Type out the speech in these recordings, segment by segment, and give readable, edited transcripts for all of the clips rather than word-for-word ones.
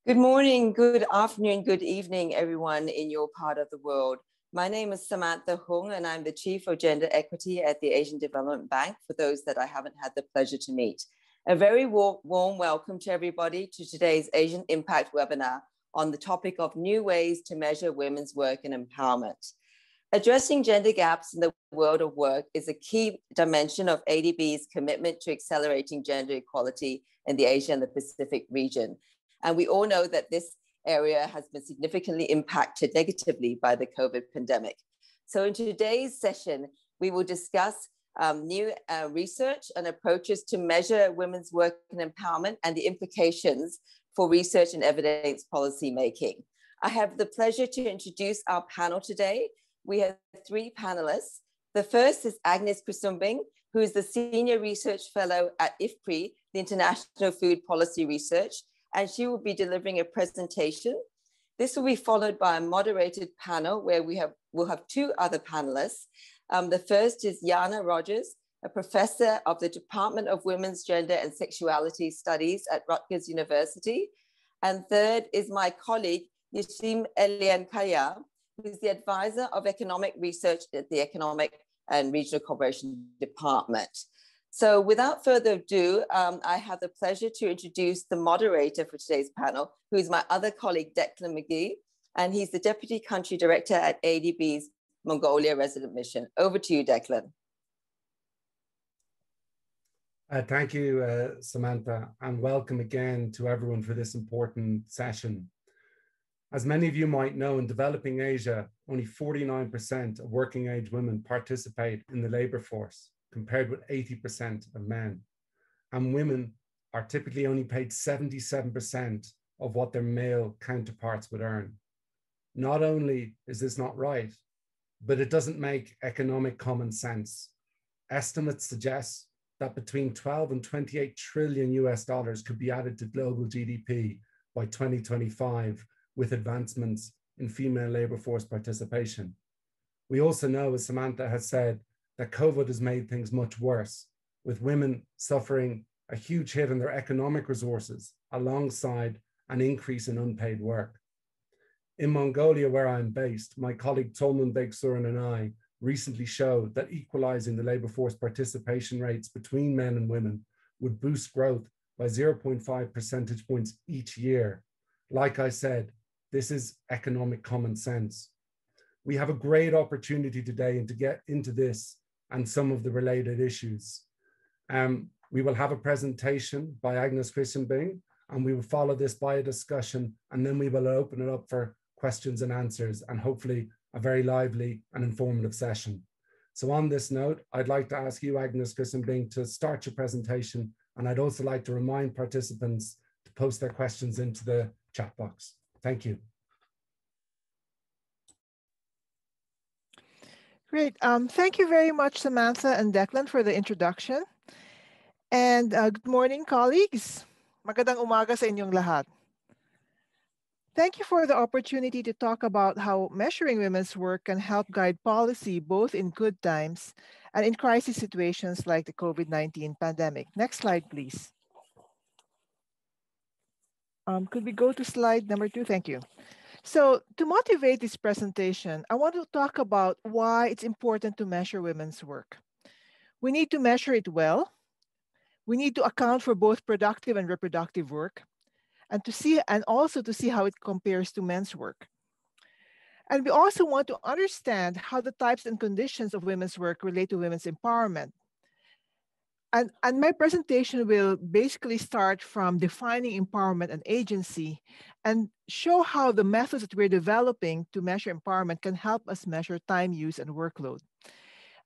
Good morning, good afternoon, good evening, everyone in your part of the world. My name is Samantha Hung, and I'm the Chief of Gender Equity at the Asian Development Bank, for those that I haven't had the pleasure to meet. A very warm welcome to everybody to today's Asian Impact webinar on the topic of new ways to measure women's work and empowerment. Addressing gender gaps in the world of work is a key dimension of ADB's commitment to accelerating gender equality in the Asia and the Pacific region. And we all know that this area has been significantly impacted negatively by the COVID pandemic. So in today's session, we will discuss new research and approaches to measure women's work and empowerment and the implications for research and evidence policy making. I have the pleasure to introduce our panel today. We have three panelists. The first is Agnes Kusumbing, who is the Senior Research Fellow at IFPRI, the International Food Policy Research, and she will be delivering a presentation. This will be followed by a moderated panel where we'll have two other panelists. The first is Jana Rogers, a professor of the Department of Women's Gender and Sexuality Studies at Rutgers University. And third is my colleague, Yashim Elian-Kaya, who is the advisor of economic research at the Economic and Regional Cooperation Department. So without further ado, I have the pleasure to introduce the moderator for today's panel, who is my other colleague, Declan McGee, and he's the Deputy Country Director at ADB's Mongolia Resident Mission. Over to you, Declan. Thank you, Samantha, and welcome again to everyone for this important session. As many of you might know, in developing Asia, only 49% of working age women participate in the labor force, compared with 80% of men. And women are typically only paid 77% of what their male counterparts would earn. Not only is this not right, but it doesn't make economic common sense. Estimates suggest that between 12 and 28 trillion US dollars could be added to global GDP by 2025 with advancements in female labor force participation. We also know, as Samantha has said, that COVID has made things much worse, with women suffering a huge hit on their economic resources alongside an increase in unpaid work. In Mongolia, where I'm based, my colleague Tolman Begsuran and I recently showed that equalizing the labor force participation rates between men and women would boost growth by 0.5 percentage points each year. Like I said, this is economic common sense. We have a great opportunity today to get into this and some of the related issues. We will have a presentation by Agnes Kusumbing, and we will follow this by a discussion, and then we will open it up for questions and answers, and hopefully a very lively and informative session. So on this note, I'd like to ask you, Agnes Kusumbing, to start your presentation, and I'd also like to remind participants to post their questions into the chat box. Thank you. Great. Thank you very much, Samantha and Declan, for the introduction. And good morning, colleagues. Magandang umaga sa inyong lahat. Thank you for the opportunity to talk about how measuring women's work can help guide policy both in good times and in crisis situations like the COVID-19 pandemic. Next slide, please. Could we go to slide number 2? Thank you. So to motivate this presentation, I want to talk about why it's important to measure women's work. We need to measure it well. We need to account for both productive and reproductive work, and also to see how it compares to men's work. And we also want to understand how the types and conditions of women's work relate to women's empowerment. And my presentation will basically start from defining empowerment and agency and show how the methods that we're developing to measure empowerment can help us measure time use and workload.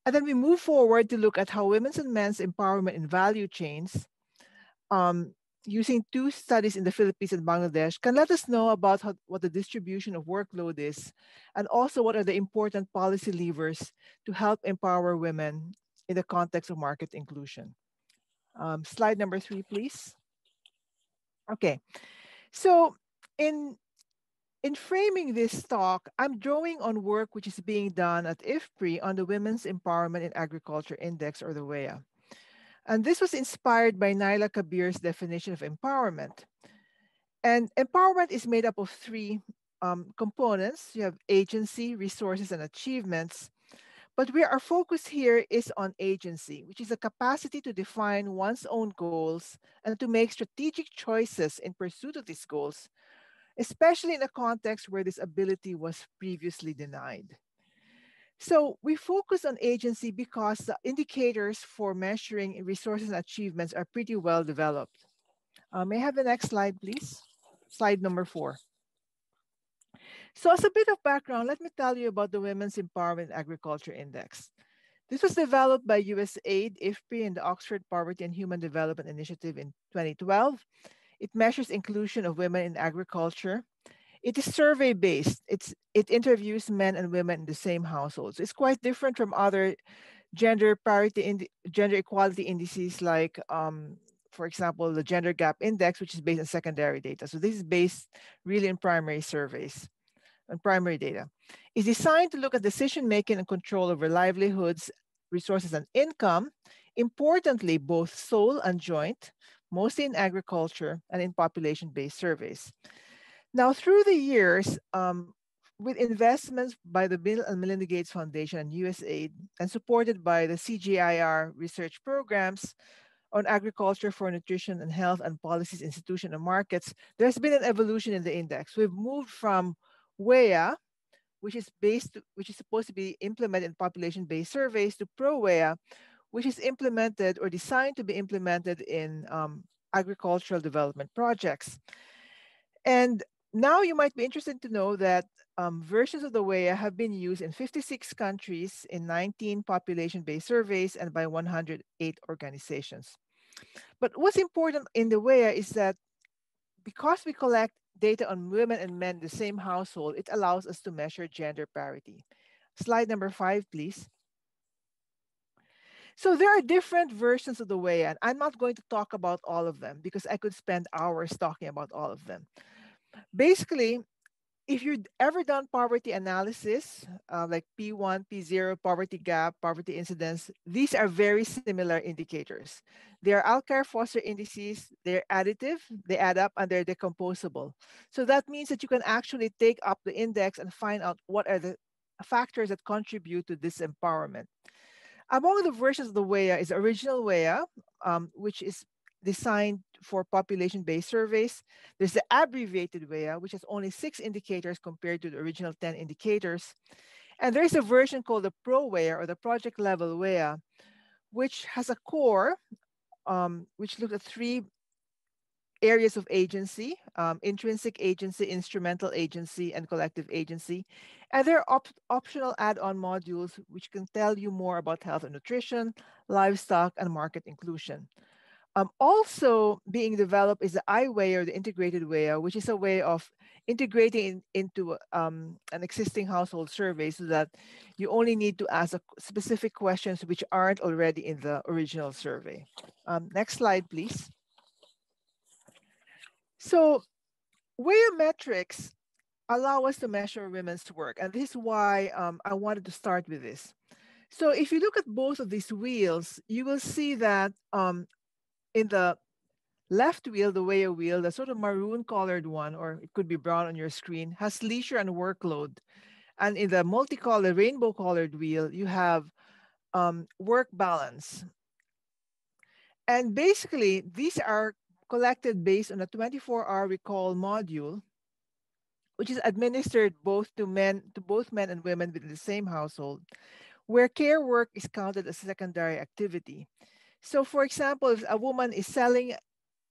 And then we move forward to look at how women's and men's empowerment in value chains, using 2 studies in the Philippines and Bangladesh, can let us know about what the distribution of workload is, and also what are the important policy levers to help empower women in the context of market inclusion. Slide number 3, please. Okay, so in framing this talk, I'm drawing on work which is being done at IFPRI on the Women's Empowerment in Agriculture Index, or the WEA. And this was inspired by Naila Kabir's definition of empowerment. And empowerment is made up of three components. You have agency, resources, and achievements. But where our focus here is on agency, which is a capacity to define one's own goals and to make strategic choices in pursuit of these goals, especially in a context where this ability was previously denied. So we focus on agency because the indicators for measuring resources and achievements are pretty well developed. May I have the next slide, please? Slide number 4. So as a bit of background, let me tell you about the Women's Empowerment Agriculture Index. This was developed by USAID, IFPRI, and the Oxford Poverty and Human Development Initiative in 2012. It measures inclusion of women in agriculture. It is survey-based. It interviews men and women in the same households. It's quite different from other gender equality indices like, for example, the Gender Gap Index, which is based on secondary data. So this is based really in primary surveys and primary data. It's designed to look at decision-making and control over livelihoods, resources, and income, importantly, both sole and joint, mostly in agriculture and in population-based surveys. Now, through the years, with investments by the Bill and Melinda Gates Foundation and USAID, and supported by the CGIAR research programs on agriculture for nutrition and health and policies, institutions, and markets, there's been an evolution in the index. We've moved from WEA, which is supposed to be implemented in population-based surveys, to ProWEA, which is implemented or designed to be implemented in agricultural development projects. And now you might be interested to know that versions of the WEA have been used in 56 countries, in 19 population-based surveys, and by 108 organizations. But what's important in the WEA is that because we collect data on women and men in the same household, it allows us to measure gender parity. Slide number 5, please. So there are different versions of the WEA, and I'm not going to talk about all of them because I could spend hours talking about all of them. Basically, if you've ever done poverty analysis, like P1, P0, poverty gap, poverty incidence, these are very similar indicators. They are Alkire-Foster indices, they're additive, they add up, and they're decomposable. So that means that you can actually take up the index and find out what are the factors that contribute to this empowerment. Among the versions of the WEA is the original WEA, which is designed for population-based surveys. There's the abbreviated WEA, which has only 6 indicators compared to the original 10 indicators. And there's a version called the ProWEA, or the project level WEA, which has a core, which looks at 3 areas of agency: intrinsic agency, instrumental agency, and collective agency. And there are optional add-on modules which can tell you more about health and nutrition, livestock, and market inclusion. Also being developed is the iWEA, or the integrated WEA, which is a way of integrating into an existing household survey so that you only need to ask specific questions which aren't already in the original survey. Next slide, please. So WEA metrics allow us to measure women's work, and this is why I wanted to start with this. So if you look at both of these wheels, you will see that in the left wheel, the WEA wheel, the sort of maroon colored one, or it could be brown on your screen, has leisure and workload. And in the multicolored, rainbow colored wheel, you have work balance. And basically, these are collected based on a 24-hour recall module, which is administered both to both men and women within the same household, where care work is counted as a secondary activity. So for example, if a woman is selling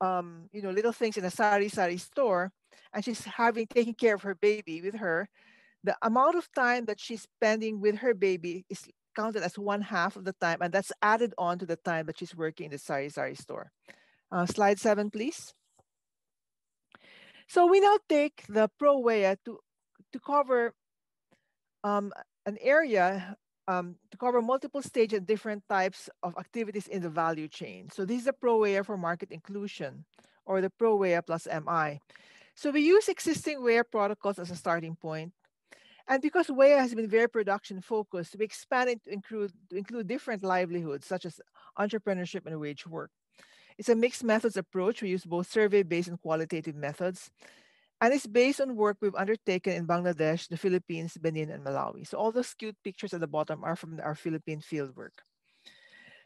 little things in a sari store, and she's taking care of her baby with her, the amount of time that she's spending with her baby is counted as 1/2 of the time, and that's added on to the time that she's working in the sari store. Slide 7, please. So we now take the ProWEA to cover an area, to cover multiple stages and different types of activities in the value chain. So this is a ProWEA for market inclusion, or the ProWEA plus MI. So we use existing WEA protocols as a starting point. And because WEA has been very production focused, we expand it to include different livelihoods, such as entrepreneurship and wage work. It's a mixed methods approach. We use both survey-based and qualitative methods. And it's based on work we've undertaken in Bangladesh, the Philippines, Benin, and Malawi. So all those cute pictures at the bottom are from our Philippine fieldwork.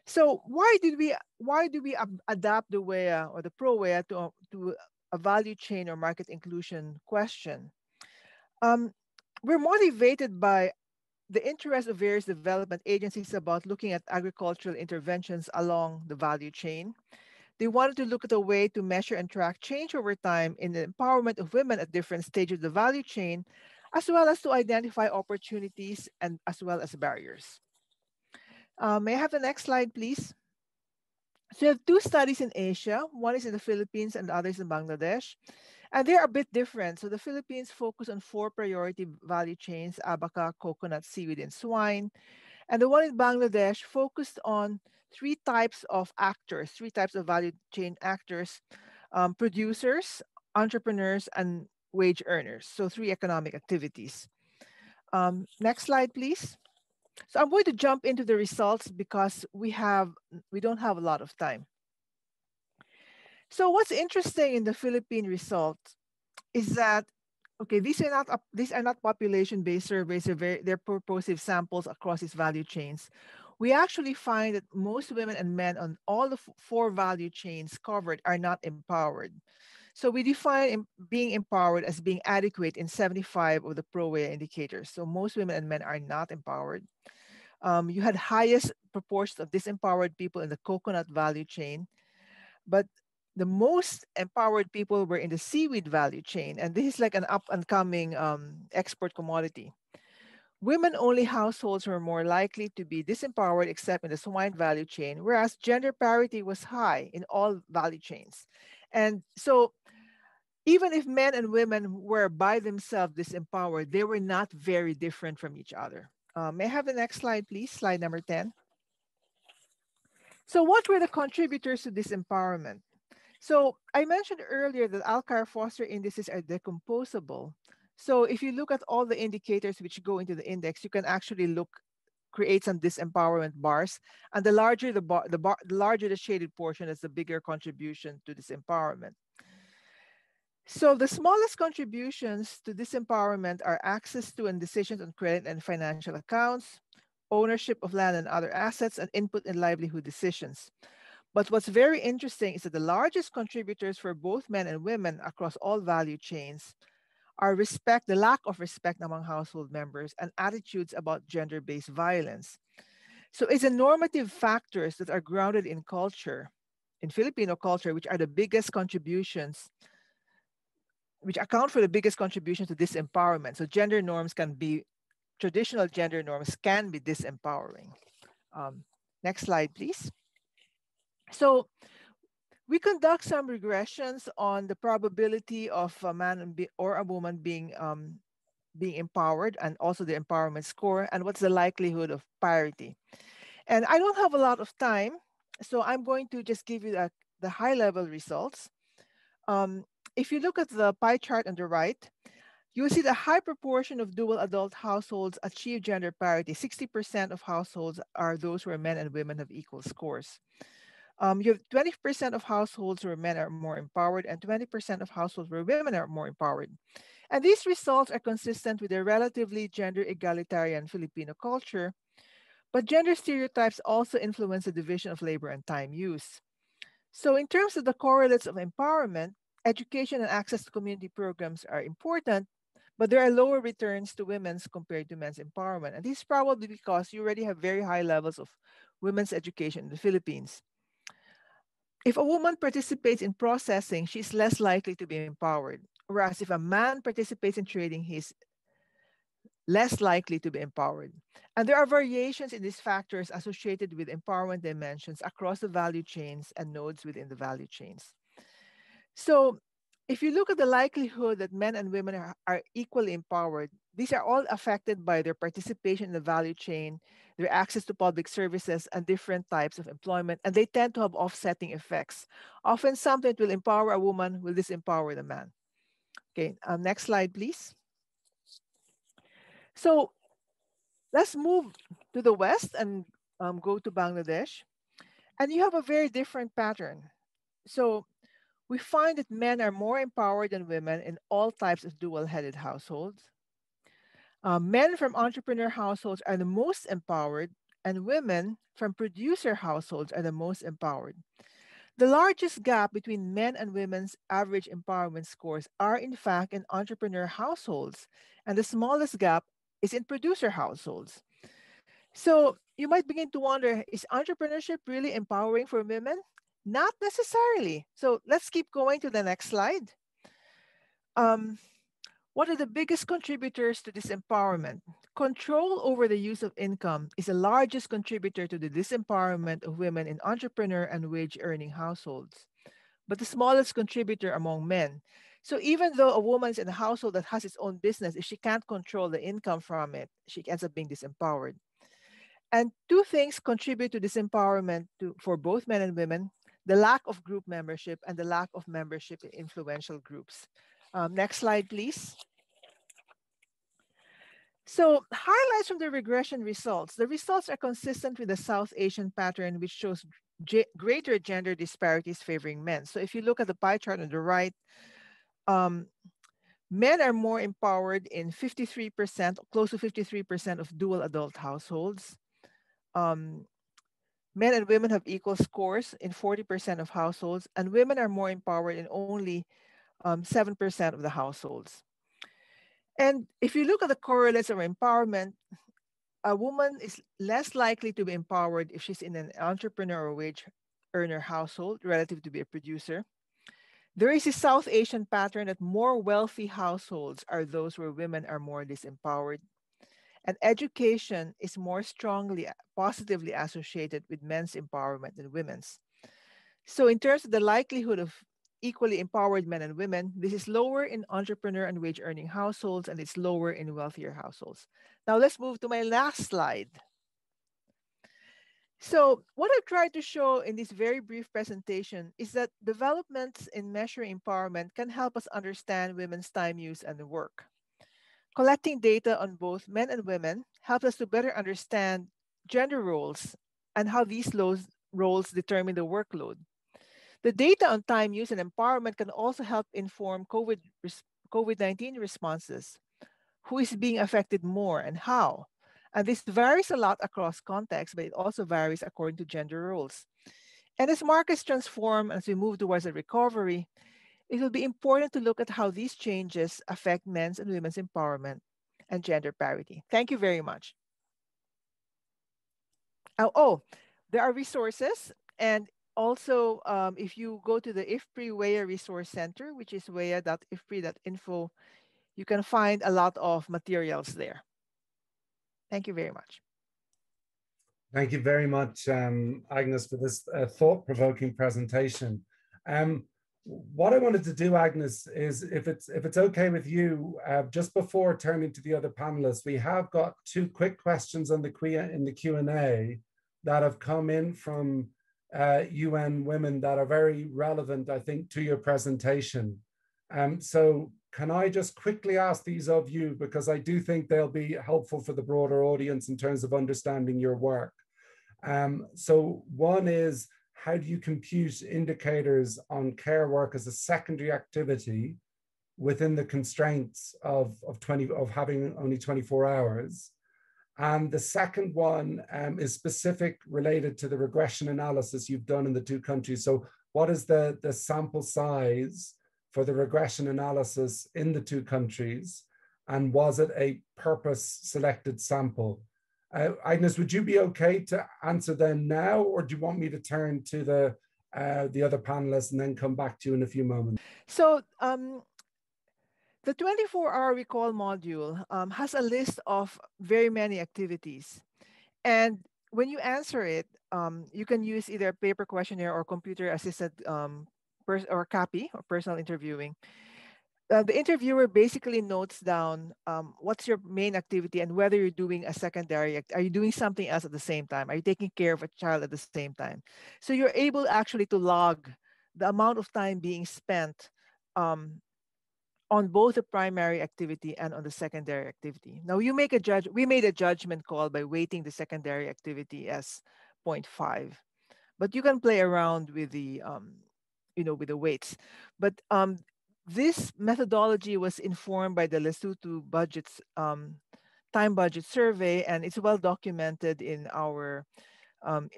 So why do we adapt the WEA or the pro-WEA to a value chain or market inclusion question? We're motivated by the interest of various development agencies about looking at agricultural interventions along the value chain. They wanted to look at a way to measure and track change over time in the empowerment of women at different stages of the value chain, as well as to identify opportunities and as well as barriers. May I have the next slide, please? So you have two studies in Asia. One is in the Philippines and the other is in Bangladesh. And they're a bit different. So the Philippines focus on 4 priority value chains: abaca, coconut, seaweed, and swine. And the one in Bangladesh focused on 3 types of actors, 3 types of value chain actors: producers, entrepreneurs, and wage earners. So 3 economic activities. Next slide, please. So I'm going to jump into the results because we don't have a lot of time. So what's interesting in the Philippine results is that, okay, these are not population-based surveys. They're purposive samples across these value chains. We actually find that most women and men on all the 4 value chains covered are not empowered. So we define being empowered as being adequate in 75 of the pro-WEA indicators. So most women and men are not empowered. You had highest proportion of disempowered people in the coconut value chain, but the most empowered people were in the seaweed value chain, and this is like an up-and-coming export commodity. Women-only households were more likely to be disempowered except in the swine value chain, whereas gender parity was high in all value chains. And so even if men and women were by themselves disempowered, they were not very different from each other. May I have the next slide, please? Slide number 10. So what were the contributors to this empowerment? So I mentioned earlier that Alcar-Foster indices are decomposable. So if you look at all the indicators which go into the index, you can actually create some disempowerment bars. And the larger the larger the shaded portion, is the bigger contribution to this empowerment. So the smallest contributions to disempowerment are access to and decisions on credit and financial accounts, ownership of land and other assets, and input in livelihood decisions. But what's very interesting is that the largest contributors for both men and women across all value chains are the lack of respect among household members, and attitudes about gender-based violence. So it's the normative factors that are grounded in culture, in Filipino culture, which are the biggest contributions, which account for the biggest contribution to disempowerment. So traditional gender norms can be disempowering. Next slide, please. So we conduct some regressions on the probability of a man or a woman being empowered, and also the empowerment score, and what's the likelihood of parity. And I don't have a lot of time, so I'm going to just give you the high-level results. If you look at the pie chart on the right, you'll see the high proportion of dual adult households achieve gender parity. 60% of households are those where men and women have equal scores. You have 20% of households where men are more empowered, and 20% of households where women are more empowered. And these results are consistent with a relatively gender egalitarian Filipino culture, but gender stereotypes also influence the division of labor and time use. So in terms of the correlates of empowerment, education and access to community programs are important, but there are lower returns to women's compared to men's empowerment. And this is probably because you already have very high levels of women's education in the Philippines. If a woman participates in processing, she's less likely to be empowered. Whereas if a man participates in trading, he's less likely to be empowered. And there are variations in these factors associated with empowerment dimensions across the value chains and nodes within the value chains. So if you look at the likelihood that men and women are equally empowered, these are all affected by their participation in the value chain, their access to public services, and different types of employment, and they tend to have offsetting effects. Often something that will empower a woman will disempower the man. Okay, next slide, please. So let's move to the West and go to Bangladesh. And you have a very different pattern. So we find that men are more empowered than women in all types of dual-headed households. Men from entrepreneur households are the most empowered, and women from producer households are the most empowered. The largest gap between men and women's average empowerment scores are, in fact, in entrepreneur households, and the smallest gap is in producer households. So you might begin to wonder, is entrepreneurship really empowering for women? Not necessarily. So let's keep going to the next slide. Um, what are the biggest contributors to this empowerment? Control over the use of income is the largest contributor to the disempowerment of women in entrepreneur and wage earning households, but the smallest contributor among men. So even though a woman is in a household that has its own business, if she can't control the income from it, she ends up being disempowered. And two things contribute to disempowerment for both men and women: the lack of group membership and the lack of membership in influential groups. Next slide, please. So highlights from the regression results. The results are consistent with the South Asian pattern, which shows greater gender disparities favoring men. So if you look at the pie chart on the right, men are more empowered in 53%, close to 53% of dual adult households. Men and women have equal scores in 40% of households, and women are more empowered in only 7% of the households. And if you look at the correlates of empowerment, a woman is less likely to be empowered if she's in an entrepreneur or wage earner household relative to be a producer. There is a South Asian pattern that more wealthy households are those where women are more disempowered. And education is more strongly positively associated with men's empowerment than women's. So in terms of the likelihood of equally empowered men and women, this is lower in entrepreneur and wage earning households, and it's lower in wealthier households. Now let's move to my last slide. So what I've tried to show in this very brief presentation is that developments in measuring empowerment can help us understand women's time use and work. Collecting data on both men and women helps us to better understand gender roles and how these roles determine the workload. The data on time use and empowerment can also help inform COVID-19 responses. Who is being affected more and how? And this varies a lot across contexts, but it also varies according to gender roles. And as markets transform, as we move towards a recovery, it will be important to look at how these changes affect men's and women's empowerment and gender parity. Thank you very much. There are resources, and also if you go to the IFPRI WEA Resource Center, which is wea.ifpri.info, you can find a lot of materials there. Thank you very much. Thank you very much, Agnes, for this thought-provoking presentation. What I wanted to do, Agnes, is if it's okay with you, just before turning to the other panelists, we have got two quick questions in the Q&A that have come in from UN Women that are very relevant, I think, to your presentation. So can I just quickly ask these of you, because I do think they'll be helpful for the broader audience in terms of understanding your work. So one is, how do you compute indicators on care work as a secondary activity within the constraints of having only 24 hours? And the second one is specific related to the regression analysis you've done in the two countries. So what is the sample size for the regression analysis in the two countries? And was it a purpose selected sample? Agnes, would you be okay to answer them now, or do you want me to turn to the other panelists and then come back to you in a few moments? So the 24-hour recall module has a list of very many activities. And when you answer it, you can use either a paper questionnaire or computer-assisted or CAPI, or personal interviewing. The interviewer basically notes down what's your main activity and whether you're doing a secondary, are you doing something else at the same time? Are you taking care of a child at the same time? So you're able actually to log the amount of time being spent on both the primary activity and on the secondary activity. Now we made a judgment call by weighting the secondary activity as 0.5, but you can play around with the with the weights. But this methodology was informed by the Lesotho budgets time budget survey, and it's well documented in our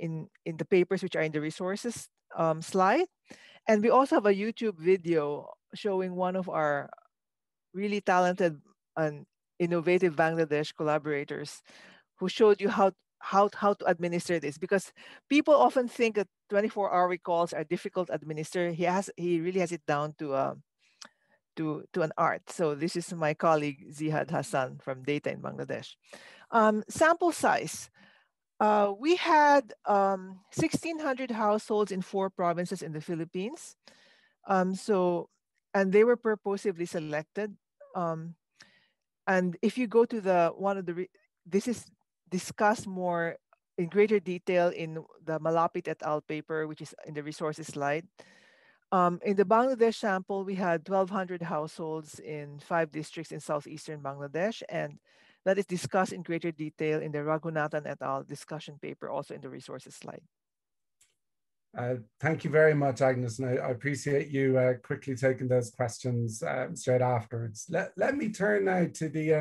in the papers which are in the resources slide. And we also have a YouTube video showing one of our really talented and innovative Bangladesh collaborators who showed you how to administer this, because people often think that 24-hour calls are difficult to administer. He really has it down to an art. So this is my colleague Zihad Hassan from Data in Bangladesh. Sample size. We had 1,600 households in 4 provinces in the Philippines. And they were purposively selected. And if you go to this is discussed more in greater detail in the Malapit et al. Paper, which is in the resources slide. In the Bangladesh sample, we had 1,200 households in 5 districts in southeastern Bangladesh, and that is discussed in greater detail in the Raghunathan et al. Discussion paper, also in the resources slide. Thank you very much, Agnes, and I appreciate you quickly taking those questions straight afterwards. Let me turn now to the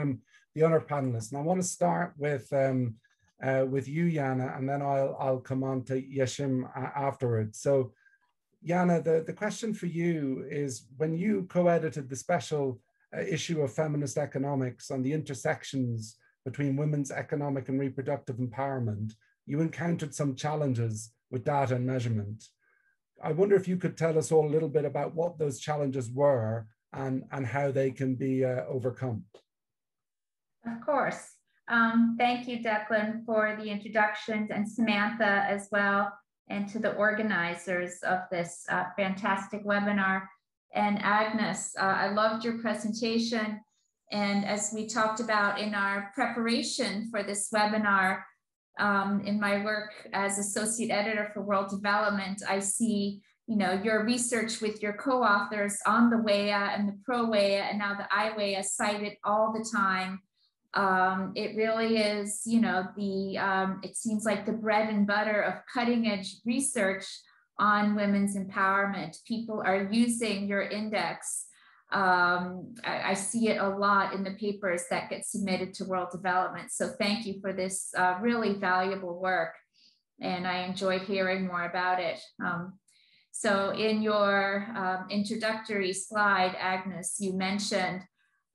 other panelists, and I want to start with you, Jana, and then I'll come on to Yeshim afterwards. So, Jana, the question for you is, when you co-edited the special issue of Feminist Economics on the intersections between women's economic and reproductive empowerment, you encountered some challenges with data and measurement. I wonder if you could tell us all a little bit about what those challenges were and how they can be overcome. Of course. Thank you, Declan, for the introductions, and Samantha as well, and to the organizers of this fantastic webinar. And Agnes, I loved your presentation. And as we talked about in our preparation for this webinar, in my work as associate editor for World Development, I see, your research with your co-authors on the WEA and the pro-WEA and now the IWEA cited all the time. It really is, it seems like the bread and butter of cutting edge research on women's empowerment. People are using your index. I see it a lot in the papers that get submitted to World Development. So thank you for this really valuable work. And I enjoyed hearing more about it. So in your introductory slide, Agnes, you mentioned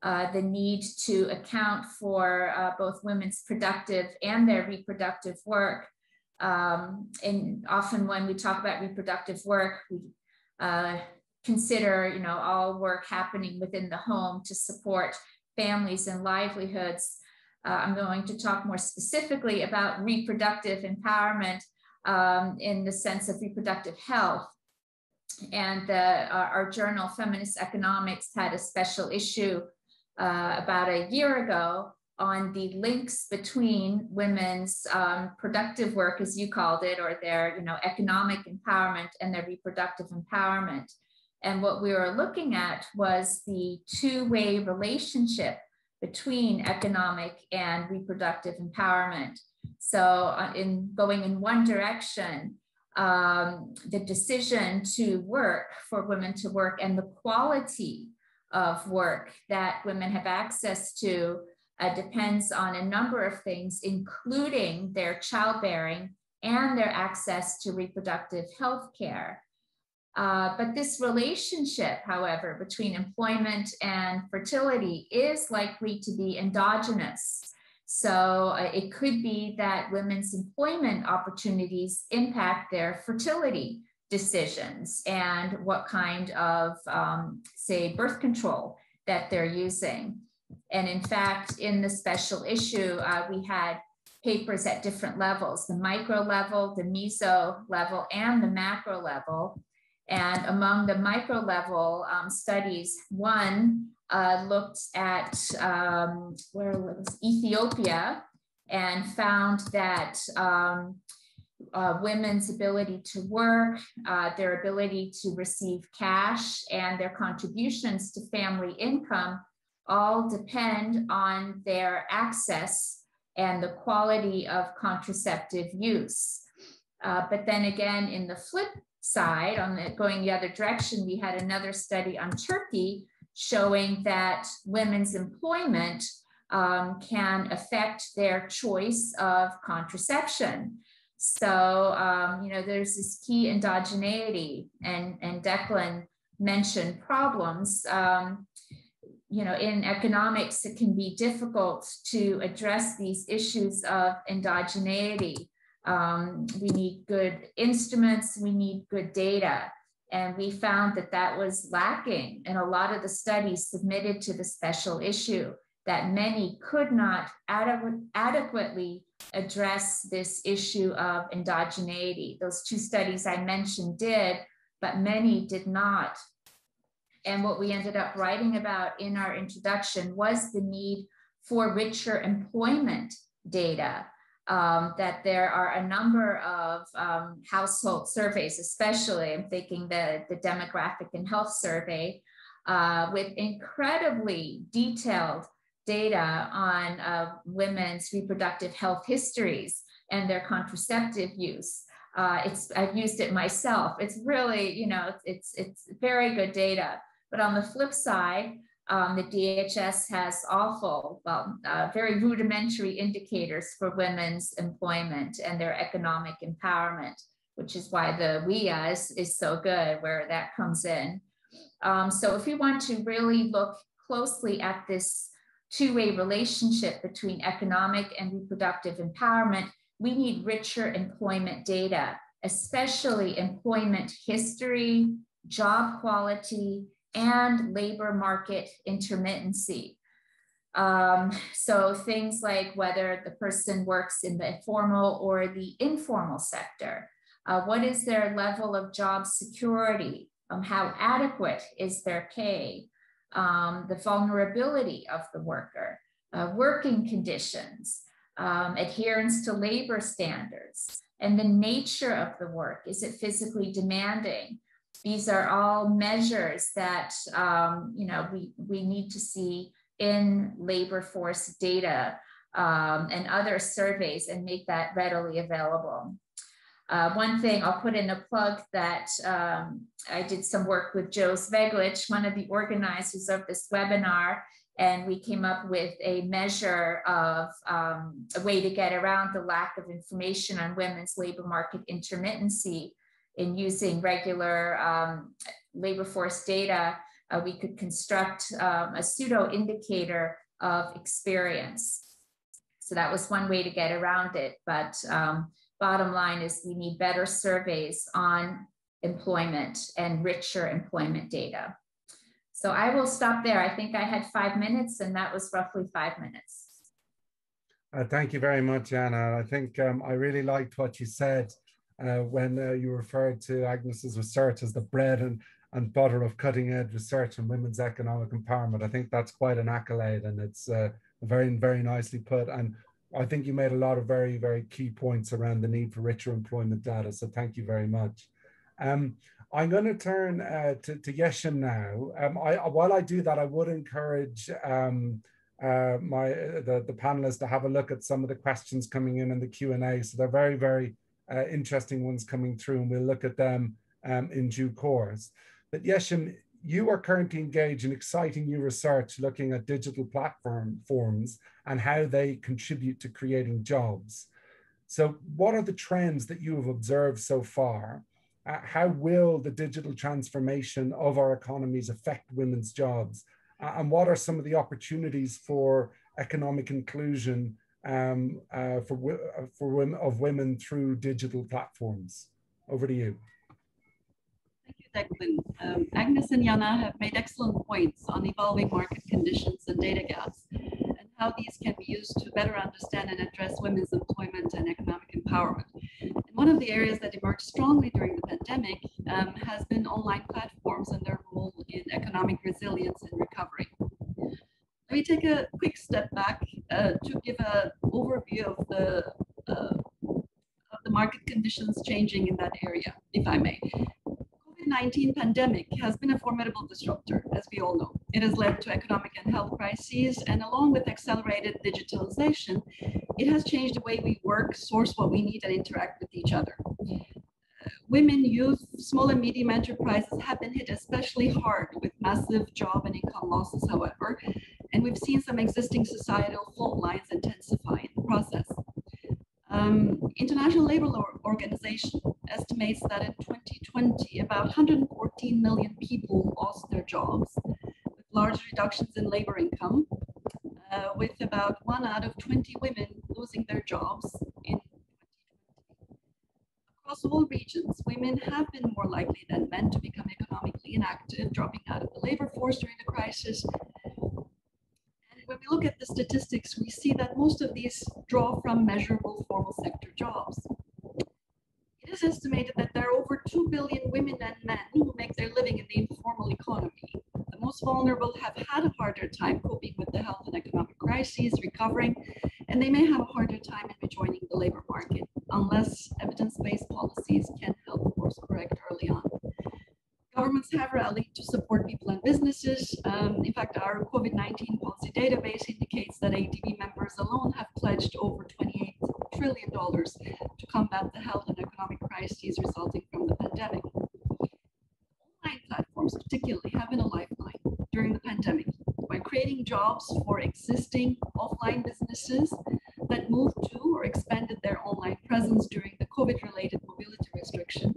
the need to account for both women's productive and their reproductive work. And often when we talk about reproductive work, we consider, all work happening within the home to support families and livelihoods. I'm going to talk more specifically about reproductive empowerment in the sense of reproductive health. And our journal, Feminist Economics, had a special issue about a year ago on the links between women's productive work, as you called it, or their economic empowerment and their reproductive empowerment. And what we were looking at was the two-way relationship between economic and reproductive empowerment. So in going in one direction, the decision to work, for women to work, and the quality of work that women have access to depends on a number of things, including their childbearing and their access to reproductive health care. But this relationship, however, between employment and fertility is likely to be endogenous. So it could be that women's employment opportunities impact their fertility decisions and what kind of, say, birth control that they're using. And in fact, in the special issue, we had papers at different levels, the micro level, the meso level, and the macro level. And among the micro level studies, one looked at Ethiopia and found that women's ability to work, their ability to receive cash, and their contributions to family income all depend on their access and the quality of contraceptive use. But then again, in the flip side, going the other direction, we had another study on Turkey showing that women's employment can affect their choice of contraception. So, there's this key endogeneity, and Declan mentioned problems. In economics, it can be difficult to address these issues of endogeneity. We need good instruments, we need good data. And we found that that was lacking in a lot of the studies submitted to the special issue, that many could not adequately address this issue of endogeneity. Those two studies I mentioned did, but many did not. And what we ended up writing about in our introduction was the need for richer employment data. That there are a number of household surveys, especially I'm thinking the demographic and health survey, with incredibly detailed data on women's reproductive health histories and their contraceptive use. I've used it myself. It's really, it's very good data. But on the flip side, the DHS has very rudimentary indicators for women's employment and their economic empowerment, which is why the WIA is so good, where that comes in. So if we want to really look closely at this two-way relationship between economic and reproductive empowerment, we need richer employment data, especially employment history, job quality, and labor market intermittency. So things like whether the person works in the formal or the informal sector, what is their level of job security, how adequate is their pay, the vulnerability of the worker, working conditions, adherence to labor standards, and the nature of the work. Is it physically demanding? These are all measures that we need to see in labor force data and other surveys and make that readily available. One thing I'll put in a plug that I did some work with Joe Sveglic, one of the organizers of this webinar, and we came up with a measure of a way to get around the lack of information on women's labor market intermittency. In using regular labor force data, we could construct a pseudo indicator of experience. So that was one way to get around it. But bottom line is we need better surveys on employment and richer employment data. So I will stop there. I think I had 5 minutes, and that was roughly 5 minutes. Thank you very much, Anna. I think I really liked what you said when you referred to Agnes's research as the bread and butter of cutting-edge research on women's economic empowerment. I think that's quite an accolade, and it's very, very nicely put. And I think you made a lot of very, very key points around the need for richer employment data. So thank you very much. I'm going to turn to Yeshim now. While I do that, I would encourage the panelists to have a look at some of the questions coming in the Q&A. So they're very, very interesting ones coming through, and we'll look at them in due course. But Yeshim, you are currently engaged in exciting new research looking at digital platforms and how they contribute to creating jobs. So what are the trends that you have observed so far? How will the digital transformation of our economies affect women's jobs? And what are some of the opportunities for economic inclusion of women through digital platforms? Over to you. Thank you, Declan. Agnes and Jana have made excellent points on evolving market conditions and data gaps, and how these can be used to better understand and address women's employment and economic empowerment. And one of the areas that emerged strongly during the pandemic has been online platforms and their role in economic resilience and recovery. Let me take a quick step back to give an overview of the market conditions changing in that area, if I may. COVID-19 pandemic has been a formidable disruptor, as we all know. It has led to economic and health crises, and along with accelerated digitalization, it has changed the way we work, source what we need, and interact with each other. women, youth, small and medium enterprises have been hit especially hard with massive job and income losses, however, and we've seen some existing societal fault lines intensify in the process. International Labour Organization estimates that in 2020, about 114 million people lost their jobs, with large reductions in labor income, with about 1 out of 20 women losing their jobs in 2020. Across all regions, women have been more likely than men to become economically inactive, dropping out of the labor force during the crisis. And when we look at the statistics, we see that most of these draw from measurable formal sector jobs. It is estimated that there are over 2 billion women and men who make their living in the informal economy. The most vulnerable have had a harder time coping with the health and economic crises, recovering, and they may have a harder time in rejoining the labor market unless evidence-based policies can help course correct early on. Governments have rallied to support people and businesses. In fact, our COVID-19 policy database indicates that ADB members alone have pledged over $28 trillion to combat the health and economic crises resulting from the pandemic. Online platforms particularly have been a lifeline during the pandemic by creating jobs for existing offline businesses that moved to or expanded their online presence during the COVID-related mobility restrictions,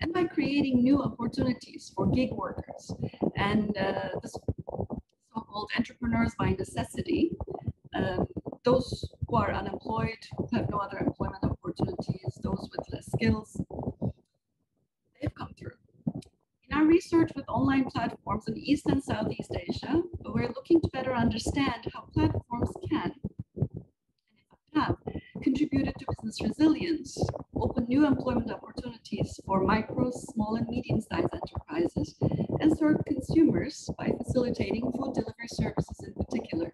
and by creating new opportunities for gig workers and the so-called entrepreneurs by necessity, those who are unemployed, who have no other employment opportunities, those with less skills, they've come through. In our research with online platforms in East and Southeast Asia, we're looking to better understand how platforms can, and in fact have, contributed to business resilience, open new employment opportunities for micro, small, and medium-sized enterprises, and serve consumers by facilitating food delivery services in particular.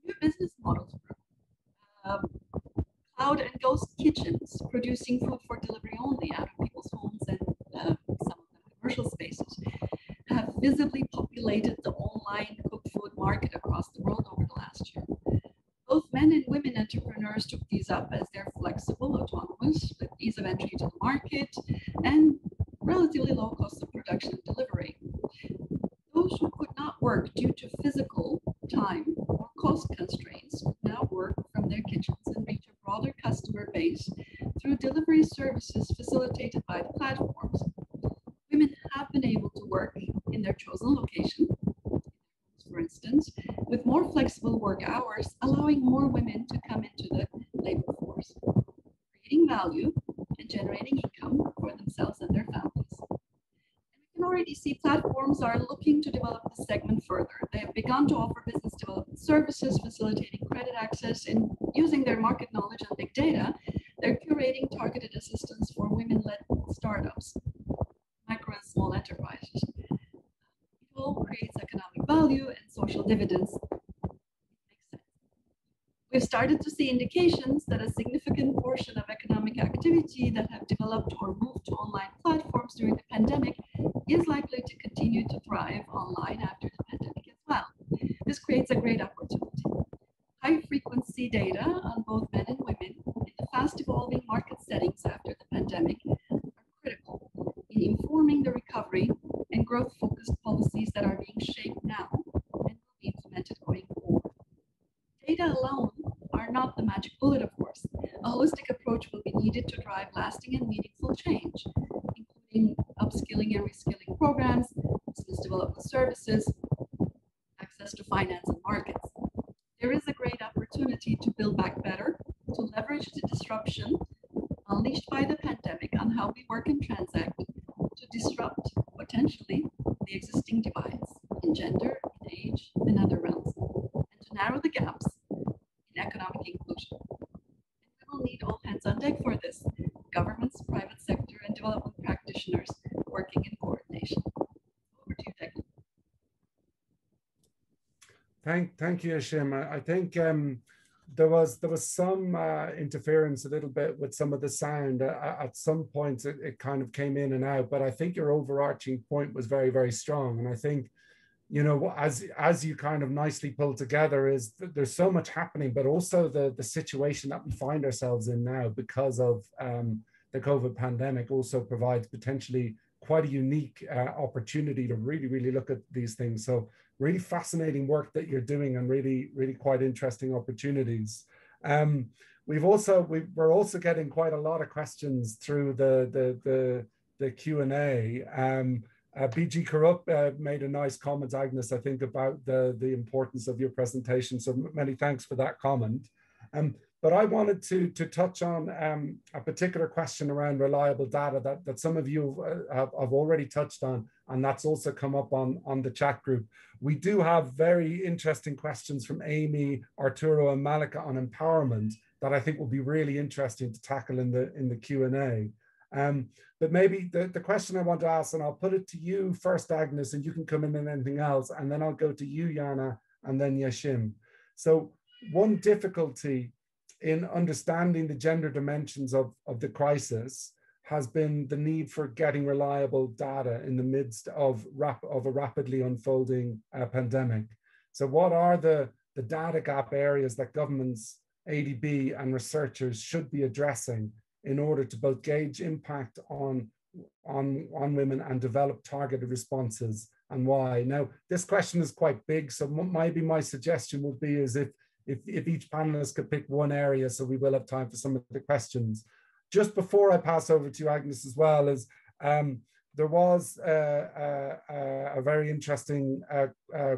New business models, cloud and ghost kitchens producing food for delivery only out of people's homes and some of them commercial spaces, have visibly populated the online cooked food market across the world over the last year. Both men and women entrepreneurs took these up as they're flexible, autonomous, with ease of entry to the market, and relatively low cost of production and delivery. Those who could not work due to physical, time, or cost constraints now work from their kitchens and reach a broader customer base through delivery services facilitated by the platforms. Women have been able to work in their chosen location, for instance, with more flexible work hours, allowing more women to come into the labor force, creating value and generating income for themselves and their families. And we can already see platforms are looking to develop this segment further. They have begun to offer business development services, facilitating credit access, and using their market knowledge and big data, they're curating targeted assistance for women-led startups, micro and small enterprises. It all creates economic value and social dividends. It makes sense. We've started to see indications that a significant portion of economic activity that have developed or moved to online platforms during the pandemic is likely to continue to thrive online after the pandemic as well. This creates a great opportunity. High frequency data on both men and women in the fast evolving market settings after the pandemic are critical in informing the recovery and growth focused policies that are being shaped now and will be implemented going forward. Data alone are not the magic bullet, of course. A holistic approach will be needed to drive lasting and meaningful change, including upskilling and reskilling programs, business development services, access to finance and markets. There is a great opportunity to build back better, to leverage the disruption unleashed by the pandemic on how we work and transact, to disrupt, potentially, the existing divides in gender, in age, and other realms, and to narrow the gaps in economic inclusion. And we will need all hands on deck for this, governments, private sector, and development practitioners working in coordination. Over to you, Declan. Thank you, Ashim. I think there was some interference a little bit with some of the sound. At some points, it kind of came in and out, but I think your overarching point was very, very strong. And I think, you know, as you kind of nicely pulled together, is that there's so much happening, but also the situation that we find ourselves in now because of the COVID pandemic also provides potentially quite a unique opportunity to really look at these things. So really fascinating work that you're doing, and really quite interesting opportunities. We're also getting quite a lot of questions through the Q&A. BG Karup made a nice comment, Agnes, I think, about the importance of your presentation. So many thanks for that comment. But I wanted to touch on a particular question around reliable data that some of you have already touched on, and that's also come up on the chat group. We do have very interesting questions from Amy, Arturo, and Malika on empowerment that I think will be really interesting to tackle in the Q&A. But maybe the question I want to ask, and I'll put it to you first, Agnes, and you can come in on anything else, and then I'll go to you, Yana, and then Yashim. So one difficulty in understanding the gender dimensions of the crisis has been the need for getting reliable data in the midst of a rapidly unfolding pandemic. So what are the data gap areas that governments, ADB, and researchers should be addressing in order to both gauge impact on women and develop targeted responses, and why? Now, this question is quite big, so maybe my suggestion would be is if each panelist could pick one area, so we will have time for some of the questions. Just before I pass over to Agnes as well, is there was a very interesting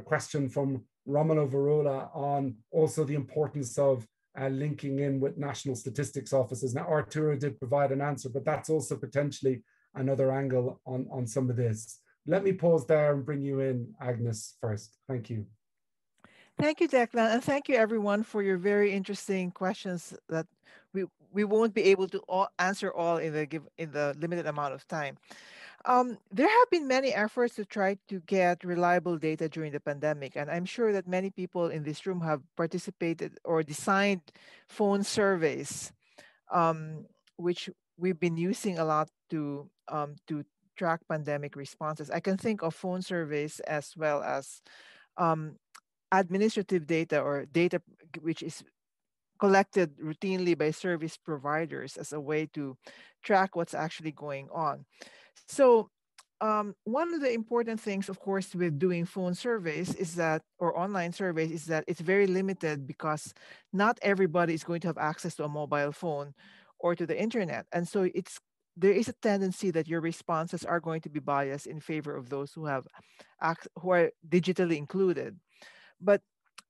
question from Romano Varula on also the importance of linking in with national statistics offices. Now, Arturo did provide an answer, but that's also potentially another angle on some of this. Let me pause there and bring you in, Agnes, first. Thank you. Thank you, Declan, and thank you everyone for your very interesting questions that we won't be able to answer all in the limited amount of time. There have been many efforts to try to get reliable data during the pandemic, and I'm sure that many people in this room have participated or designed phone surveys, which we've been using a lot to track pandemic responses. I can think of phone surveys as well as administrative data, or data which is collected routinely by service providers as a way to track what's actually going on. So one of the important things, of course, with doing phone surveys is that, or online surveys, is that it's very limited because not everybody is going to have access to a mobile phone or to the internet. And so there is a tendency that your responses are going to be biased in favor of those who are digitally included. But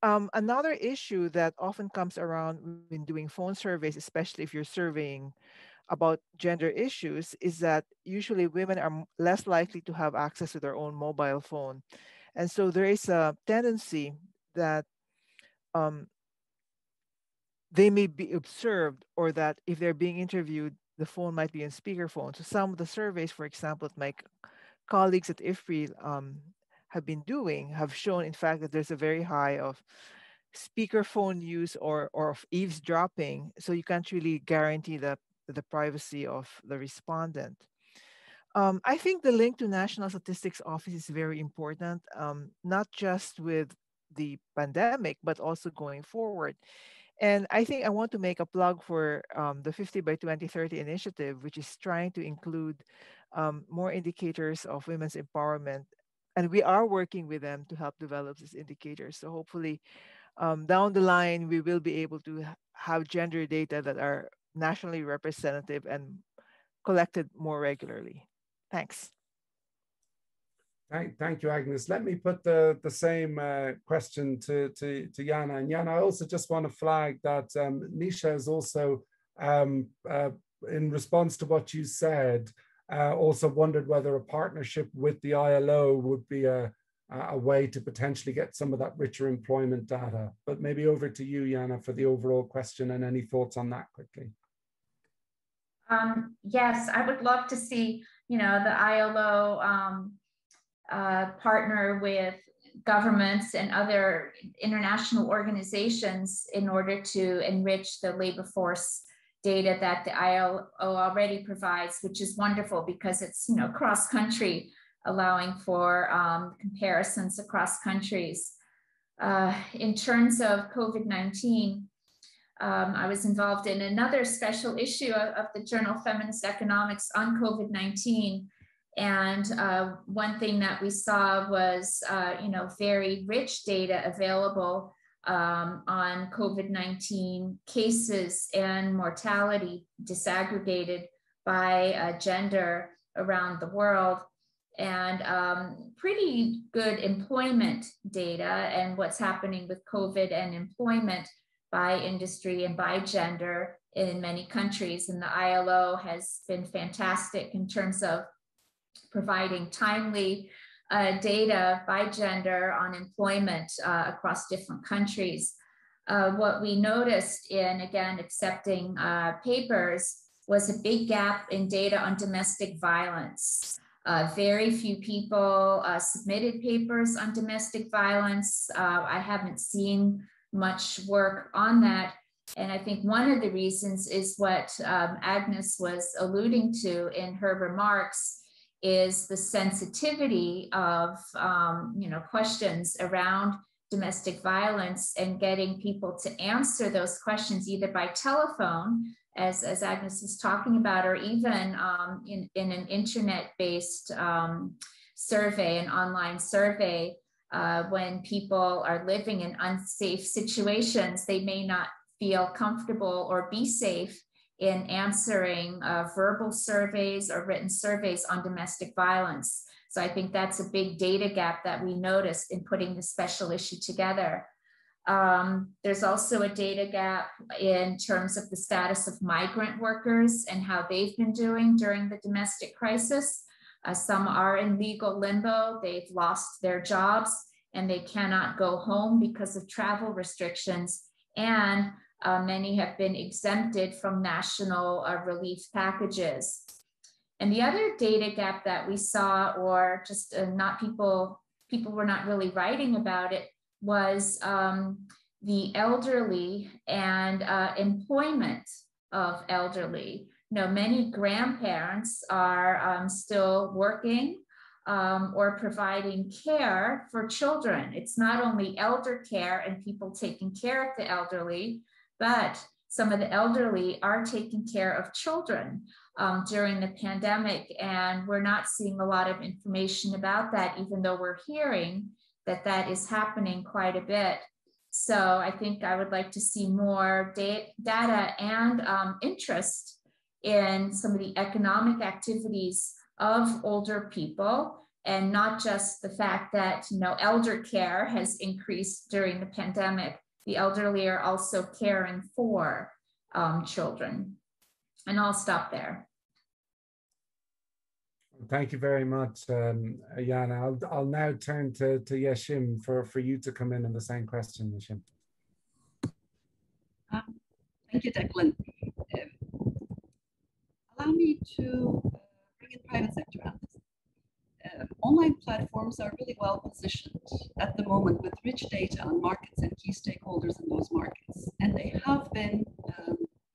another issue that often comes around when doing phone surveys, especially if you're surveying about gender issues, is that usually women are less likely to have access to their own mobile phone. And so there is a tendency that they may be observed, or that if they're being interviewed, the phone might be on speakerphone. So some of the surveys, for example, that my colleagues at IFRI have been doing have shown, in fact, that there's a very high of speakerphone use or of eavesdropping. So you can't really guarantee the privacy of the respondent. I think the link to National Statistics Office is very important, not just with the pandemic, but also going forward. And I think I want to make a plug for the 50 by 2030 initiative, which is trying to include more indicators of women's empowerment. And we are working with them to help develop these indicators. So hopefully down the line, we will be able to have gender data that are nationally representative and collected more regularly. Thanks. Thank you, Agnes. Let me put the same question to Yana. And Yana, I also just want to flag that Nisha is also, in response to what you said, also wondered whether a partnership with the ILO would be a way to potentially get some of that richer employment data. But maybe over to you, Yana, for the overall question and any thoughts on that quickly. Yes, I would love to see, the ILO partner with governments and other international organizations in order to enrich the labor force data that the ILO already provides, which is wonderful because it's cross-country, allowing for comparisons across countries. In terms of COVID-19, I was involved in another special issue of the journal Feminist Economics on COVID-19. And one thing that we saw was, very rich data available on COVID-19 cases and mortality disaggregated by gender around the world, and pretty good employment data and what's happening with COVID and employment by industry and by gender in many countries. And the ILO has been fantastic in terms of providing timely data by gender on employment across different countries. What we noticed in, again, accepting papers was a big gap in data on domestic violence. Very few people submitted papers on domestic violence. I haven't seen much work on that. And I think one of the reasons is what Agnes was alluding to in her remarks, is the sensitivity of questions around domestic violence and getting people to answer those questions either by telephone, as Agnes is talking about, or even in an internet-based survey, an online survey. When people are living in unsafe situations, they may not feel comfortable or be safe in answering verbal surveys or written surveys on domestic violence. So I think that's a big data gap that we noticed in putting the special issue together. There's also a data gap in terms of the status of migrant workers and how they've been doing during the domestic crisis. Some are in legal limbo, they've lost their jobs and they cannot go home because of travel restrictions. And many have been exempted from national relief packages. And the other data gap that we saw, or just people were not really writing about it, was the elderly and employment of elderly. Many grandparents are still working or providing care for children. It's not only elder care and people taking care of the elderly, but some of the elderly are taking care of children during the pandemic. And we're not seeing a lot of information about that, even though we're hearing that that is happening quite a bit. So I think I would like to see more data and interest in some of the economic activities of older people, and not just the fact that elder care has increased during the pandemic. The elderly are also caring for children. And I'll stop there. Thank you very much, Jana. I'll now turn to Yeshim for you to come in on the same question, Yeshim. Thank you, Declan. Allow me to bring in private sector on this. Online platforms are really well positioned at the moment with rich data on markets and key stakeholders in those markets. And they have been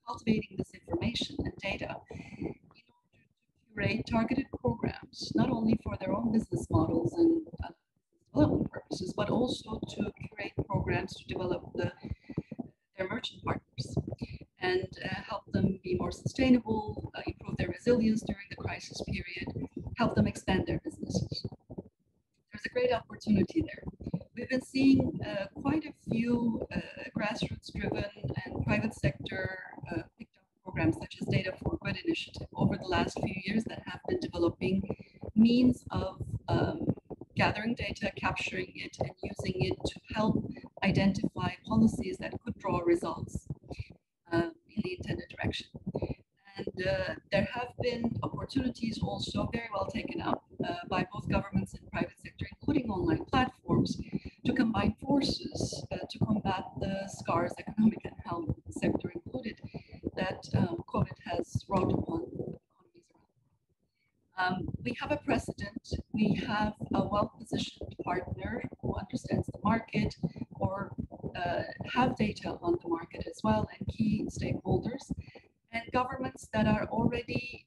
cultivating this information and data in order to curate targeted programs, not only for their own business models and development purposes, but also to curate programs to develop their merchant partners and help them be more sustainable, improve their resilience during the crisis period, help them expand their businesses. There's a great opportunity there. We've been seeing quite a few grassroots-driven and private sector picked up programs such as Data for Good initiative over the last few years that have been developing means of gathering data, capturing it, and using it to help identify policies that could draw results in the intended direction. And there have been opportunities also very well taken up by both governments and private sector, including online platforms, to combine forces to combat the scars, economic and health sector included, that COVID has wrought upon economies around. We have a precedent. We have a well-positioned partner who understands the market or have data on the market as well, and key stakeholders, and governments that are already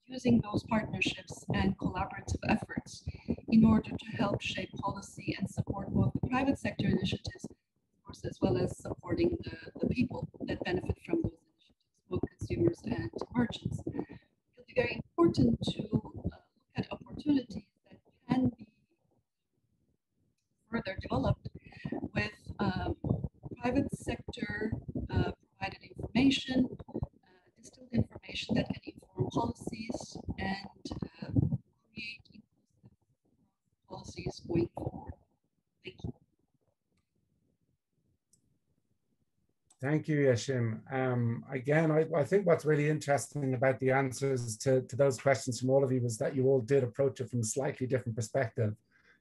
using those partnerships and collaborative efforts in order to help shape policy and support both the private sector initiatives, or workforce, as well as supporting the people that benefit from those initiatives, both consumers and merchants. It'll be very important to look at opportunities that can be further developed with private sector provided information, distilled information that can inform policies and create inclusive policies going forward. Thank you. Thank you, Yashim. Again, I think what's really interesting about the answers to those questions from all of you was that you all did approach it from a slightly different perspective.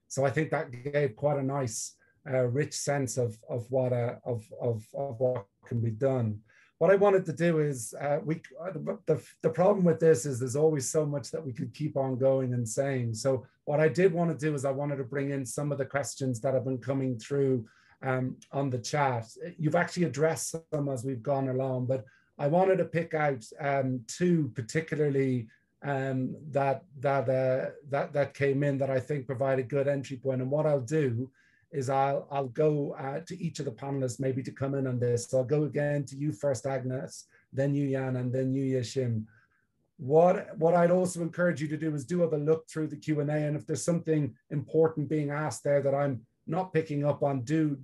So I think that gave quite a nice, rich sense of what can be done. What I wanted to do is, the problem with this is there's always so much that we could keep on going and saying. So what I did want to do is I wanted to bring in some of the questions that have been coming through on the chat. You've actually addressed some as we've gone along, but I wanted to pick out two particularly that came in that I think provide a good entry point. And what I'll do is I'll go to each of the panelists maybe to come in on this. So I'll go again to you first, Agnes, then you, Jan, and then you, Yashim. What I'd also encourage you to do is do have a look through the Q&A, and if there's something important being asked there that I'm not picking up on, do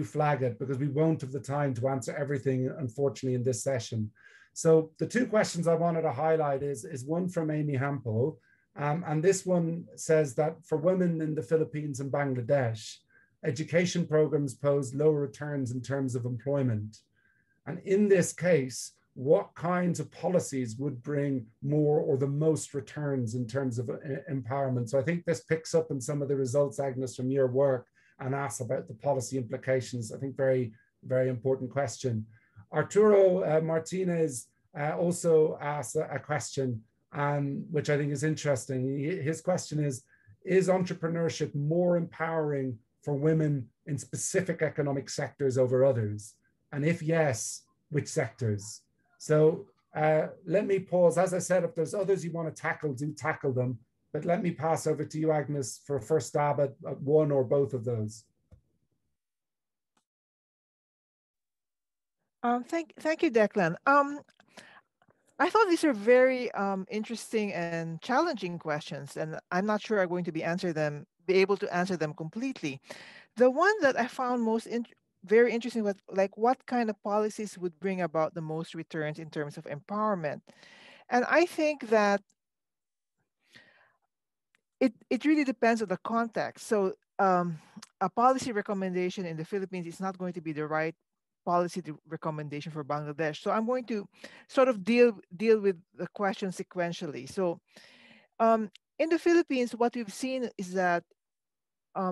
flag it, because we won't have the time to answer everything, unfortunately, in this session. So the two questions I wanted to highlight is one from Amy Hampel, and this one says that for women in the Philippines and Bangladesh, education programs pose lower returns in terms of employment. And in this case, what kinds of policies would bring more or the most returns in terms of empowerment? So I think this picks up in some of the results, Agnes, from your work, and asks about the policy implications. I think very, very important question. Arturo Martinez also asked a question, which I think is interesting. His question is entrepreneurship more empowering for women in specific economic sectors over others? And if yes, which sectors? So let me pause. As I said, if there's others you want to tackle, do tackle them. But let me pass over to you, Agnes, for a first stab at one or both of those. Thank you, Declan. I thought these are very interesting and challenging questions, and I'm not sure I'm going to be able to answer them completely. The one that I found very interesting was like what kind of policies would bring about the most returns in terms of empowerment. And I think that it really depends on the context. So a policy recommendation in the Philippines is not going to be the right policy recommendation for Bangladesh. So I'm going to sort of deal with the question sequentially. So in the Philippines, what we've seen is that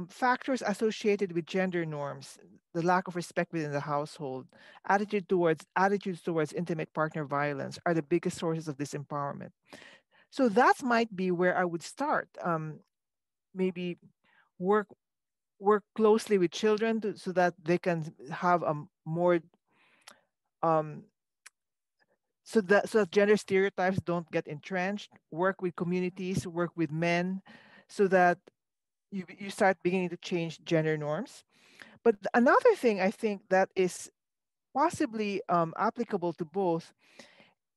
factors associated with gender norms, the lack of respect within the household, attitudes towards intimate partner violence are the biggest sources of disempowerment. So that might be where I would start. Maybe work closely with children so that they can have a more so that gender stereotypes don't get entrenched. Work with communities, work with men, so that you start beginning to change gender norms. But another thing I think that is possibly applicable to both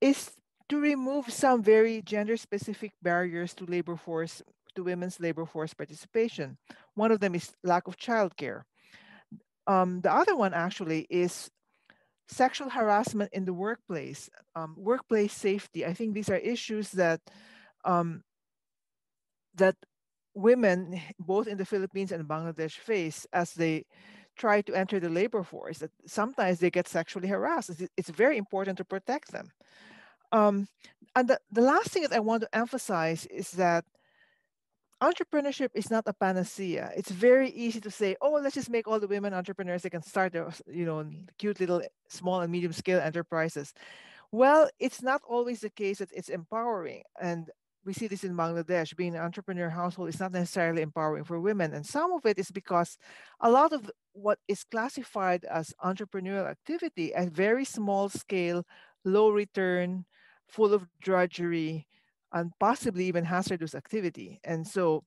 is to remove some very gender-specific barriers to women's labor force participation. One of them is lack of childcare. The other one actually is sexual harassment in the workplace, workplace safety. I think these are issues that that women, both in the Philippines and Bangladesh, face as they try to enter the labor force. That sometimes they get sexually harassed. It's very important to protect them. And the last thing that I want to emphasize is that entrepreneurship is not a panacea. It's very easy to say, oh, let's just make all the women entrepreneurs. They can start their, cute little small and medium scale enterprises. Well, it's not always the case that it's empowering. And we see this in Bangladesh. Being an entrepreneur household is not necessarily empowering for women. And some of it is because a lot of what is classified as entrepreneurial activity at very small scale, low return, full of drudgery, and possibly even hazardous activity. And so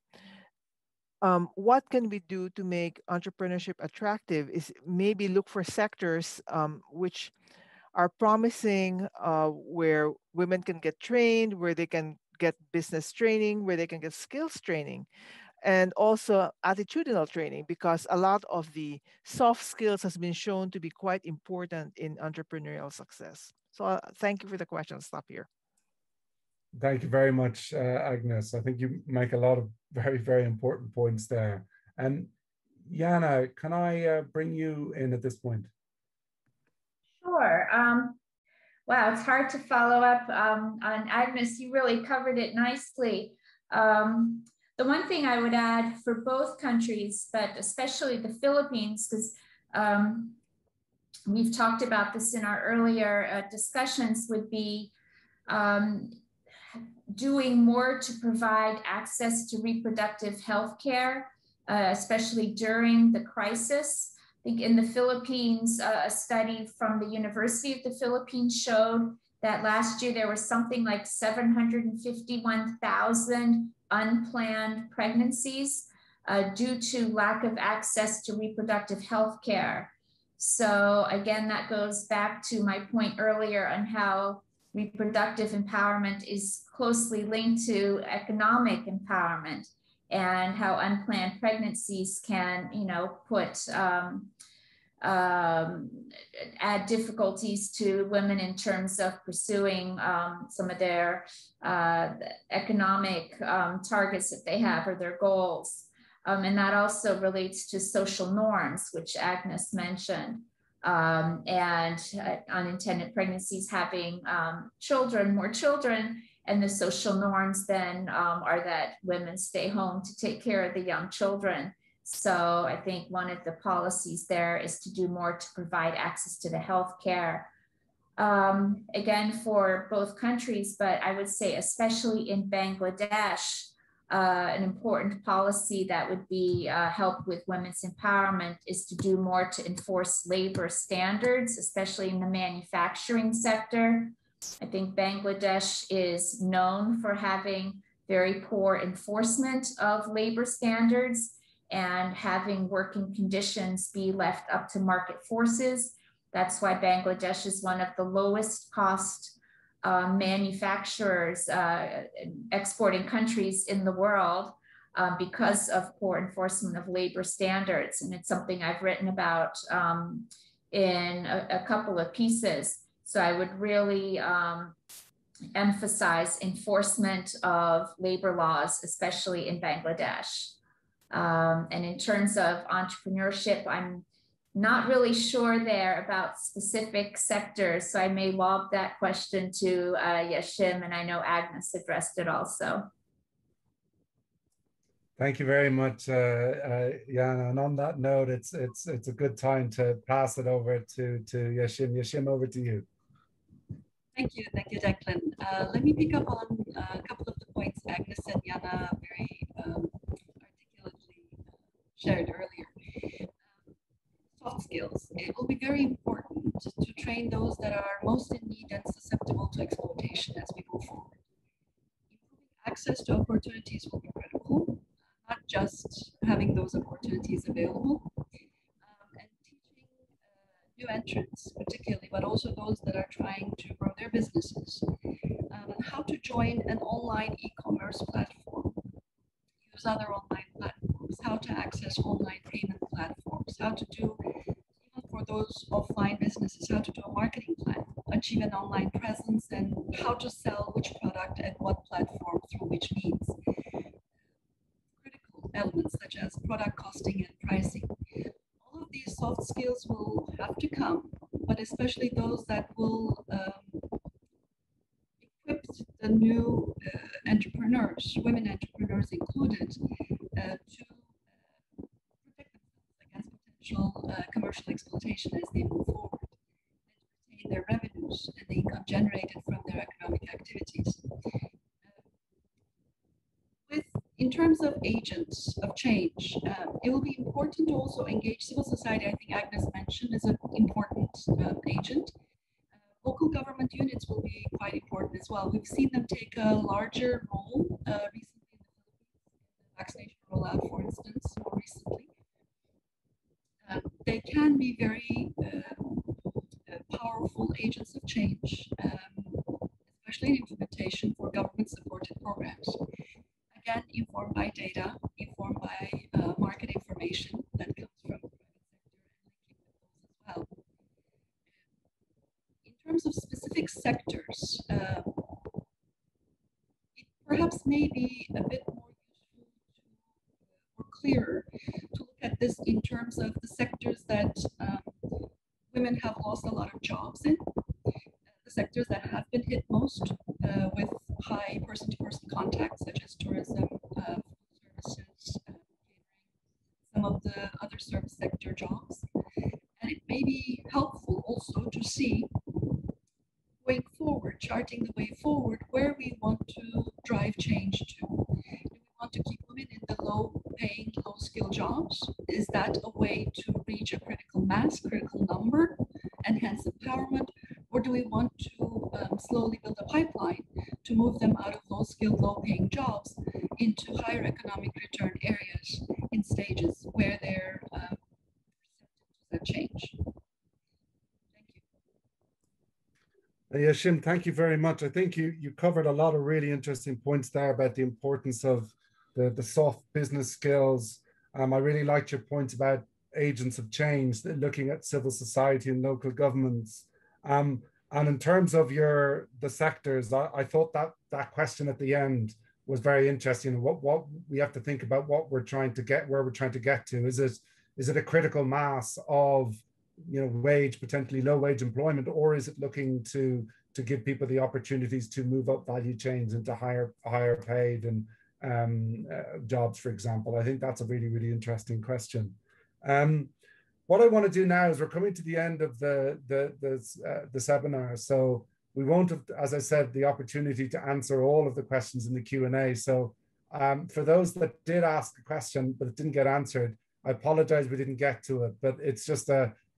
what can we do to make entrepreneurship attractive is maybe look for sectors which are promising, where women can get trained, where they can get business training, where they can get skills training, and also attitudinal training, because a lot of the soft skills has been shown to be quite important in entrepreneurial success. So thank you for the question. I'll stop here. Thank you very much, Agnes. I think you make a lot of very, very important points there. And Jana, can I bring you in at this point? Sure. Wow, it's hard to follow up on Agnes. You really covered it nicely. The one thing I would add for both countries, but especially the Philippines, because we've talked about this in our earlier discussions, would be doing more to provide access to reproductive health care, especially during the crisis. I think in the Philippines, a study from the University of the Philippines showed that last year there was something like 751,000 unplanned pregnancies due to lack of access to reproductive health care. So again, that goes back to my point earlier on how reproductive empowerment is closely linked to economic empowerment, and how unplanned pregnancies can, put add difficulties to women in terms of pursuing some of their economic targets that they have, or their goals. And that also relates to social norms, which Agnes mentioned. And unintended pregnancies, having more children, and the social norms then are that women stay home to take care of the young children. So I think one of the policies there is to do more to provide access to the health care. Again, for both countries, but I would say especially in Bangladesh, an important policy that would be help with women's empowerment is to do more to enforce labor standards, especially in the manufacturing sector. I think Bangladesh is known for having very poor enforcement of labor standards and having working conditions be left up to market forces. That's why Bangladesh is one of the lowest cost manufacturers, exporting countries in the world, because of poor enforcement of labor standards. And it's something I've written about in a couple of pieces. So I would really emphasize enforcement of labor laws, especially in Bangladesh. And in terms of entrepreneurship, I'm not really sure there about specific sectors, so I may lob that question to Yashim, and I know Agnes addressed it also. Thank you very much, Jana. And on that note, it's a good time to pass it over to Yashim. Yashim, over to you. Thank you, Declan. Let me pick up on a couple of the points Agnes and Jana very articulately shared earlier. Soft skills. It will be very important to train those that are most in need and susceptible to exploitation as we move forward. Improving access to opportunities will be critical, not just having those opportunities available, and teaching new entrants particularly, but also those that are trying to grow their businesses, how to join an online e-commerce platform, use other online platforms, how to access online payment platforms, how to do, even for those offline businesses, how to do a marketing plan, achieve an online presence, and how to sell which product at what platform through which means. Critical elements such as product costing and pricing. All of these soft skills will have to come, but especially those that will equip the new entrepreneurs, women entrepreneurs included, to protect themselves against potential commercial exploitation as they move forward, and retain their revenues and the income generated from their economic activities. In terms of agents of change, it will be important to also engage civil society. I think Agnes mentioned is an important agent. Local government units will be quite important as well. We've seen them take a larger role recently in the Philippines in the vaccination roll out, for instance, more recently. They can be very powerful agents of change, especially in implementation for government-supported programs. Again, informed by data, informed by market information that comes from the private sector and linking with those as well. In terms of specific sectors, it perhaps may be a bit more useful or clearer to look at this in terms of the sectors that women have lost a lot of jobs in, the sectors that have been hit most with high person-to-person contact, such as tourism, food services, catering, some of the other service sector jobs. And it may be helpful also to see, going forward, charting the way forward, where we want to drive change to. Do we want to keep women in the low-paying, low-skill jobs? Is that a way to reach a critical mass, critical number, enhance empowerment? Or do we want to slowly build a pipeline to move them out of low-skilled, low-paying jobs into higher economic return areas in stages where they're receptive to that change? Yashim, thank you very much. I think you covered a lot of really interesting points there about the importance of the soft business skills. I really liked your points about agents of change, looking at civil society and local governments. And in terms of the sectors, I thought that question at the end was very interesting. What we have to think about what we're trying to get, where we're trying to get to. Is it a critical mass of potentially low wage employment, or is it looking to give people the opportunities to move up value chains into higher paid and jobs, for example? I think that's a really, really interesting question. What I want to do now is we're coming to the end of the seminar, so we won't have, as I said, the opportunity to answer all of the questions in the Q&A. So for those that did ask a question but it didn't get answered, I apologize we didn't get to it, but it's just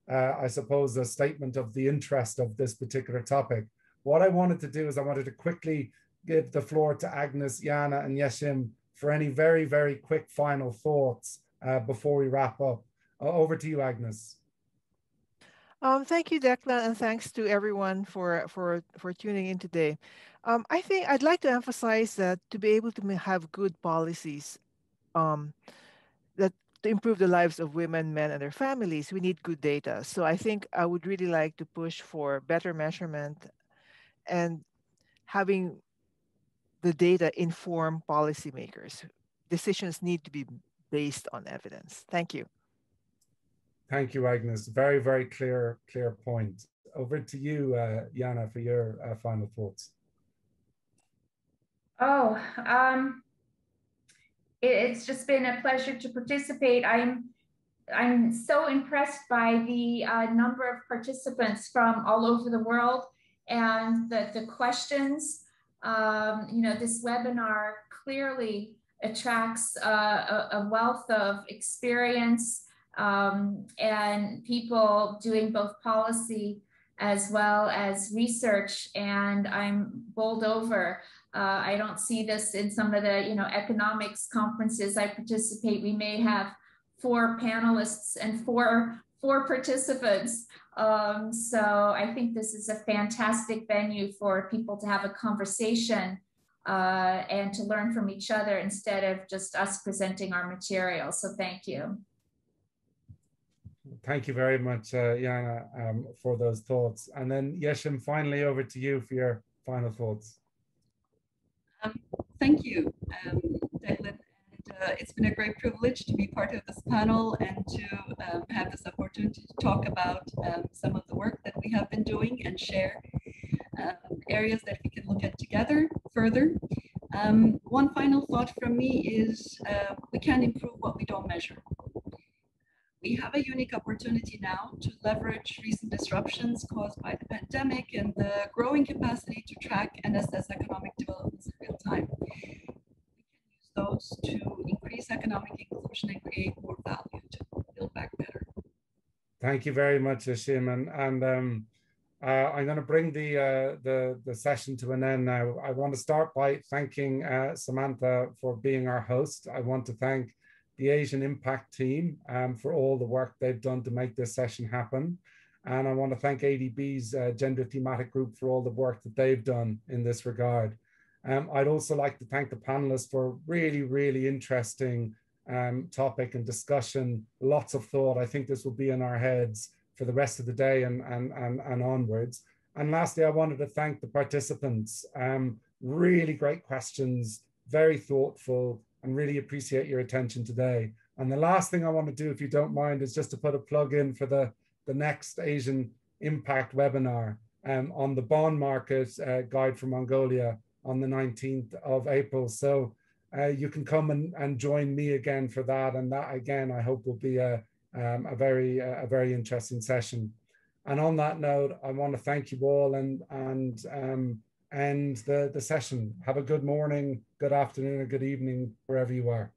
I suppose a statement of the interest of this particular topic. What I wanted to do is I wanted to quickly give the floor to Agnes, Jana, and Yeshim for any very, very quick final thoughts before we wrap up. Over to you, Agnes. Thank you, Declan, and thanks to everyone for tuning in today. I think I'd like to emphasize that to be able to have good policies that to improve the lives of women, men, and their families, we need good data. So I think I would really like to push for better measurement and having the data inform policymakers. Decisions need to be based on evidence. Thank you. Thank you, Agnes. Very, very clear point. Over to you, Jana, for your final thoughts. It's just been a pleasure to participate. I'm so impressed by the number of participants from all over the world and the questions. This webinar clearly attracts a wealth of experience and people doing both policy as well as research, and I'm bowled over. I don't see this in some of the economics conferences I participate. We may have 4 panelists and four participants. So I think this is a fantastic venue for people to have a conversation and to learn from each other instead of just us presenting our material. So thank you. Thank you very much, Jana, for those thoughts. And then Yeshim, finally over to you for your final thoughts. Thank you, Declan. And it's been a great privilege to be part of this panel and to have this opportunity to talk about some of the work that we have been doing and share areas that we can look at together further. One final thought from me is we can improve what we don't measure. We have a unique opportunity now to leverage recent disruptions caused by the pandemic and the growing capacity to track and assess economic developments in real time. We can use those to increase economic inclusion and create more value to build back better. Thank you very much, Yashim. And I'm going to bring the session to an end now. I want to start by thanking Samantha for being our host. I want to thank the Asian Impact team for all the work they've done to make this session happen. And I want to thank ADB's Gender Thematic Group for all the work that they've done in this regard. I'd also like to thank the panelists for really, really interesting topic and discussion, lots of thought. I think this will be in our heads for the rest of the day and onwards. And lastly, I wanted to thank the participants. Really great questions, very thoughtful, and really appreciate your attention today. And the last thing I want to do, if you don't mind, is just to put a plug in for the next Asian Impact webinar on the bond market guide for Mongolia on the 19th of April. So you can come and join me again for that. And that, again, I hope will be a very interesting session. And on that note, I want to thank you all and end the session. Have a good morning, good afternoon, or good evening, wherever you are.